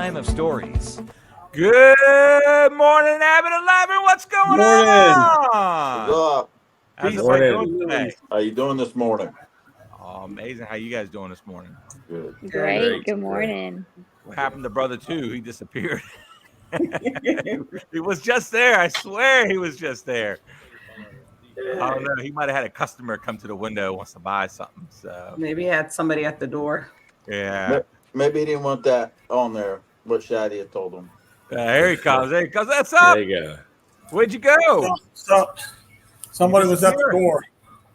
time of stories. Good morning, Abed 11. What's going Morning. on? What's up? How's Peace. everybody Morning. doing today? How you doing this morning? Oh, amazing. How you guys doing this morning? Good. Great. Good morning. What happened to brother two? He disappeared. He was just there. I swear he was just there. I don't know. He might have had a customer come to the window, wants to buy something. So Maybe he had somebody at the door. yeah. Maybe he didn't want that on there. What Shady had told him. Here he comes. There he comes. That's up. There you go. Where'd you go? So, somebody was at the door.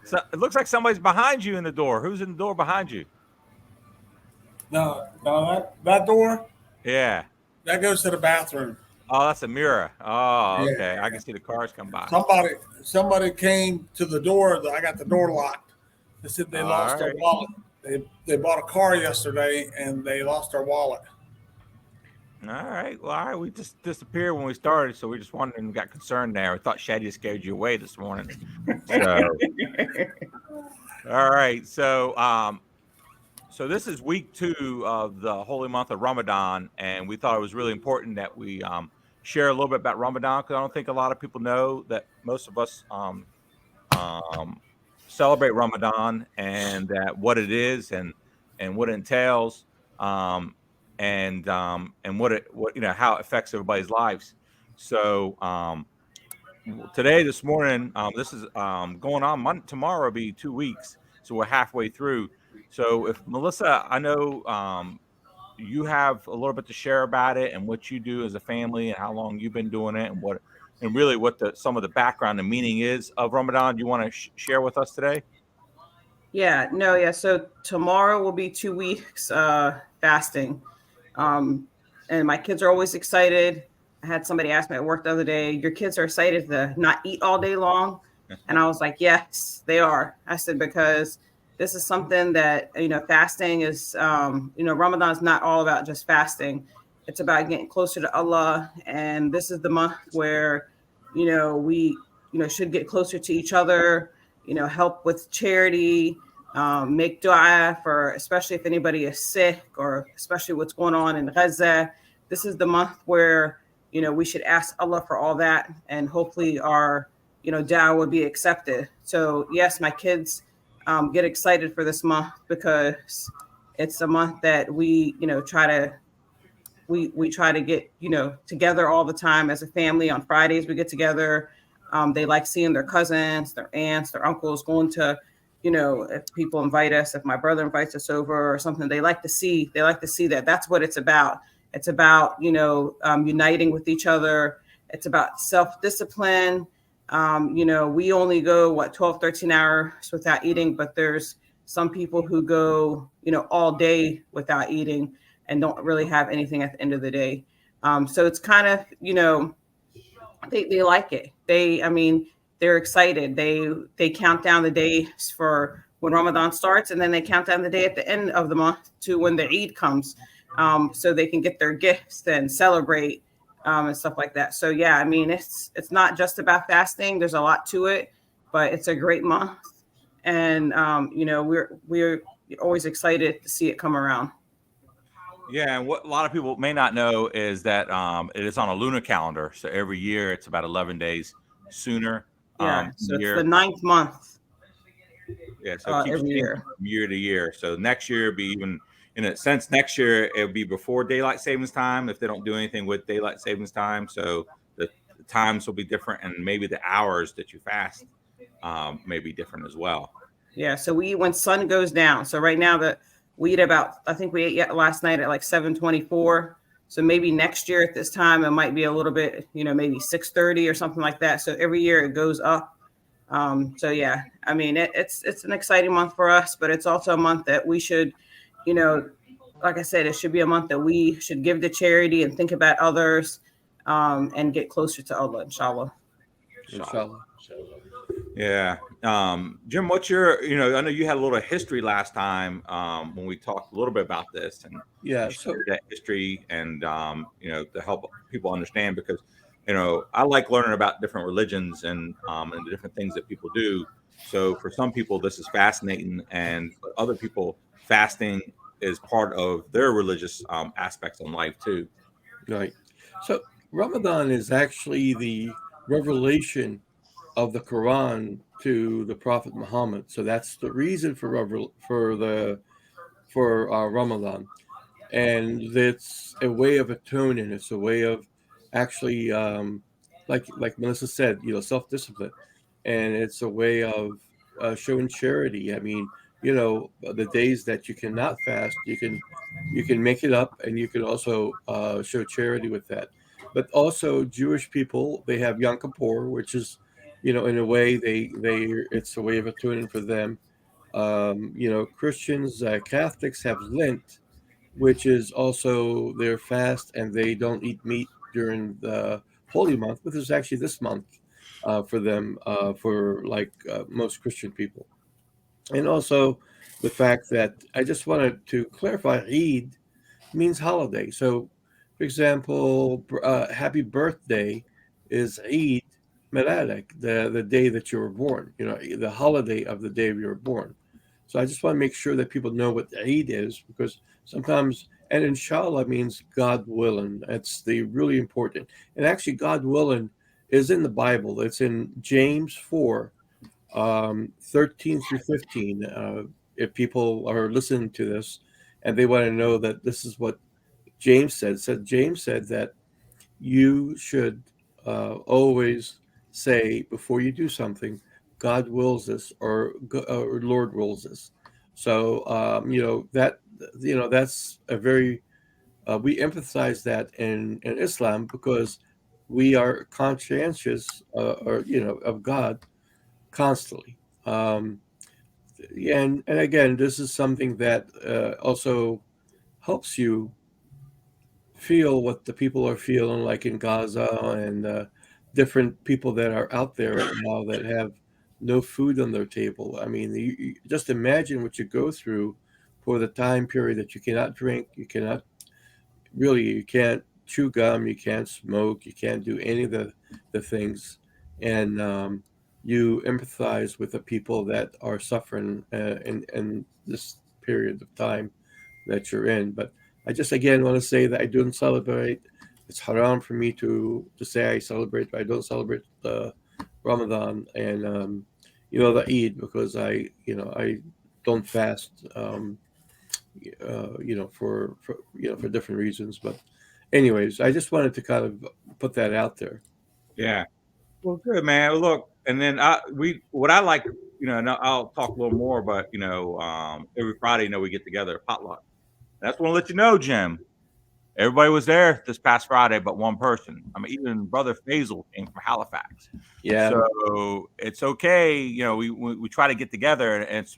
So, it looks like somebody's behind you in the door. Who's in the door behind you? No, that door, Yeah. that goes to the bathroom. Oh, that's a mirror. Oh, Yeah. okay. I can see the cars come by. Somebody came to the door. I got the door locked. They said they lost their Alright. wallet. They bought a car yesterday and they lost their wallet. All right. Well, all right. We just disappeared when we started, so we just wondered and got concerned there. We thought Shady scared you away this morning. So, all right. So this is week 2 of the holy month of Ramadan, and we thought it was really important that we share a little bit about Ramadan, because I don't think a lot of people know that most of us celebrate Ramadan, and that what it is and what it entails. And what how it affects everybody's lives. So this morning, this is going on. Tomorrow will be 2 weeks, so we're halfway through. So if Melissa, I know you have a little bit to share about it and what you do as a family and how long you've been doing it and really what some of the background and meaning is of Ramadan. Do you want to share with us today? Yeah. So tomorrow will be 2 weeks fasting. And my kids are always excited. I had somebody ask me at work the other day, your kids are excited to not eat all day long. And I was like, yes, they are. I said, because this is something that, fasting is, Ramadan is not all about just fasting. It's about getting closer to Allah. And this is the month where, we, should get closer to each other, help with charity, make dua for, especially if anybody is sick or especially what's going on in Gaza. This is the month where, we should ask Allah for all that, and hopefully our, dua will be accepted. So yes, my kids get excited for this month because it's a month that we, try to get, together all the time as a family. On Fridays, we get together. They like seeing their cousins, their aunts, their uncles, going to, if people invite us, if my brother invites us over or something, they like to see that. That's what it's about. It's about, uniting with each other. It's about self-discipline. We only go 12, 13 hours without eating, but there's some people who go, all day without eating and don't really have anything at the end of the day. So it's kind of, they like it. They're excited. They count down the days for when Ramadan starts, and then they count down the day at the end of the month to when the Eid comes, so they can get their gifts and celebrate and stuff like that. So yeah, it's not just about fasting. There's a lot to it, but it's a great month, and we're always excited to see it come around. Yeah, and what a lot of people may not know is that it is on a lunar calendar. So every year it's about 11 days sooner. Yeah, so year. it's the 9th month. Yeah, so it keeps every year. from year to year. So next year will be even, in a sense, next year it'll be before daylight savings time if they don't do anything with daylight savings time. So the times will be different, and maybe the hours that you fast may be different as well. Yeah, so we eat when sun goes down. So right now we eat I think we ate last night at like 7:24. So maybe next year at this time, it might be a little bit, maybe 6:30 or something like that. So every year it goes up. So yeah, it's an exciting month for us, but it's also a month that we should, like I said, it should be a month that we should give to charity and think about others, and get closer to Allah, inshallah. Inshallah. Yeah. Jim, what's your, I know you had a little history last time when we talked a little bit about this, and So that history and, to help people understand, because, I like learning about different religions and the different things that people do. So for some people, this is fascinating, and for other people, fasting is part of their religious aspects in life too. Right. So Ramadan is actually the revelation of the Quran to the Prophet Muhammad. So that's the reason for Ramadan, and it's a way of atoning. It's a way of actually, like Melissa said, self discipline, and it's a way of showing charity. I mean, the days that you cannot fast, you can make it up, and you can also show charity with that. But also, Jewish people, they have Yom Kippur, which is, in a way, they it's a way of atoning for them. Christians, Catholics have Lent, which is also their fast, and they don't eat meat during the holy month, which is actually this month for them, for like most Christian people. And also the fact that I just wanted to clarify, Eid means holiday. So, for example, happy birthday is Eid Miladak, the day that you were born, the holiday of the day you were born. So I just want to make sure that people know what Eid is, because sometimes, and inshallah means God willing. That's the really important. And actually, God willing is in the Bible. It's in James 4, 13 through 15. If people are listening to this and they want to know that this is what James said that you should always say before you do something, God wills this, or Lord wills this. So that's a very we emphasize that in Islam, because we are conscientious, of God constantly. And again, this is something that also helps you feel what the people are feeling, like in Gaza, and different people that are out there right now that have no food on their table. I mean, you just imagine what you go through for the time period that you cannot drink, you can't chew gum, you can't smoke, you can't do any of the things, and you empathize with the people that are suffering in this period of time that you're in. But I just again want to say that I don't celebrate. It's haram for me to say I celebrate, but I don't celebrate the Ramadan and the Eid, because I don't fast. For different reasons. But anyways, I just wanted to kind of put that out there. Yeah. Well, good, man. Well, look, and then what I like, and I'll talk a little more, but every Friday, we get together at potluck. And I just want to let you know, Jim, everybody was there this past Friday, but one person. I mean, even Brother Faisal came from Halifax. Yeah. So it's okay. We try to get together, and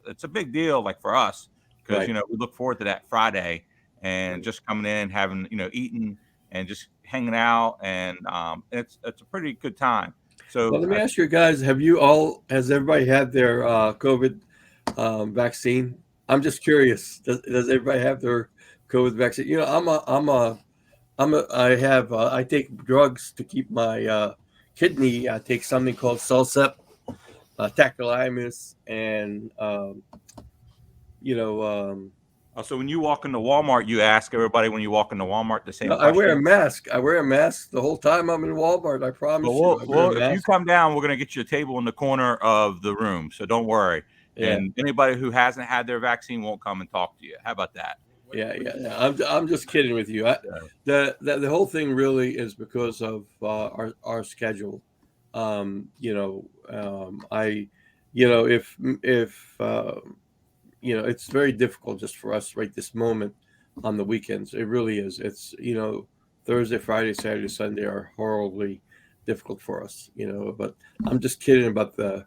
it's a big deal, like for us, because Right. we look forward to that Friday and just coming in, having eating and just hanging out, and it's a pretty good time. So Well, let me ask you guys: has everybody had their COVID vaccine? I'm just curious. Does everybody have their COVID vaccine? I take drugs to keep my kidney. I take something called Cellcept, tacrolimus, and so when you walk into Walmart, you ask everybody when you walk into Walmart the same no, question? I wear a mask. I wear a mask the whole time I'm in Walmart. I promise you. Well, if you come down, we're going to get you a table in the corner of the room. So don't worry. Yeah. And anybody who hasn't had their vaccine won't come and talk to you. How about that? Yeah. I'm just kidding with you. The whole thing really is because of our schedule. It's very difficult just for us right this moment on the weekends. It really is. It's Thursday, Friday, Saturday, Sunday are horribly difficult for us. But I'm just kidding about the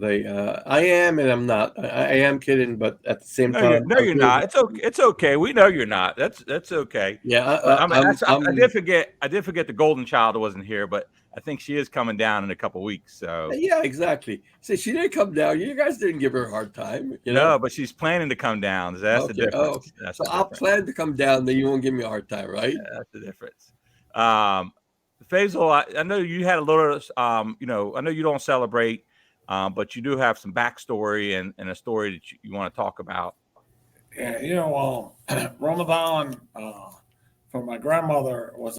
I am and I'm not. I am kidding, but at the same time, No, you're not. It's okay. It's okay. We know you're not. That's okay. Yeah, I did forget. I did forget the golden child wasn't here, but I think she is coming down in a couple weeks. So yeah, exactly. See, she didn't come down. You guys didn't give her a hard time. No, but she's planning to come down. That's the difference. Oh, okay. That's so I'll plan to come down. Then you won't give me a hard time, right? Yeah, that's the difference. Faisal, I know you had a little. I know you don't celebrate. But you do have some backstory and a story that you want to talk about. Yeah, Ramadan, for my grandmother was